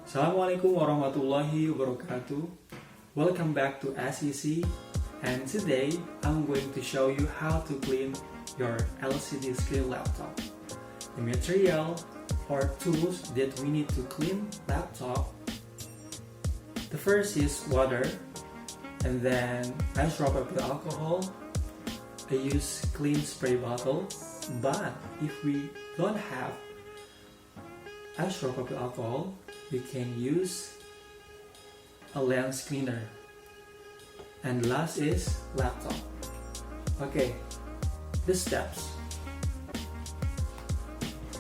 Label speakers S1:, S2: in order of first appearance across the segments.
S1: Assalamualaikum warahmatullahi wabarakatuh. Welcome back to SEC, and today I'm going to show you how to clean your LCD screen laptop. The material or tools that we need to clean laptop. The first is water, and then isopropyl alcohol. I use clean spray bottle, but if we don't have isopropyl alcohol, you can use a lens cleaner. And last is laptop. Okay, the steps.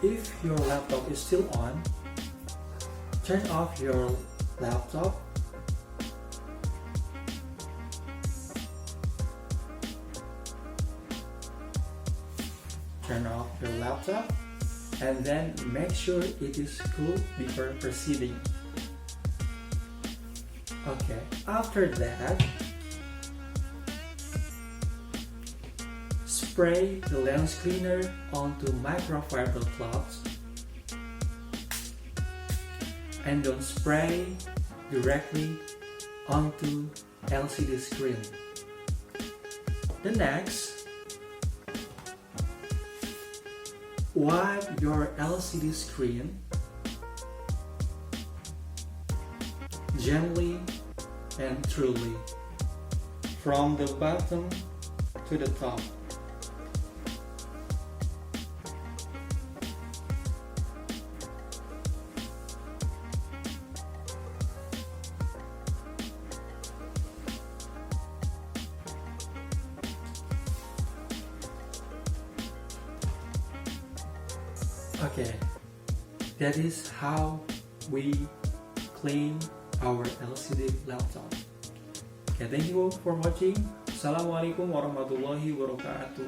S1: If your laptop is still on, turn off your laptop. Turn off your laptop and then make sure it is cool before proceeding. Okay, after that, spray the lens cleaner onto microfiber cloths and don't spray directly onto LCD screen. The next, wipe your LCD screen gently and truly from the bottom to the top. Okay, that is how we clean our LCD laptop. Okay, thank you for watching. Assalamualaikum warahmatullahi wabarakatuh.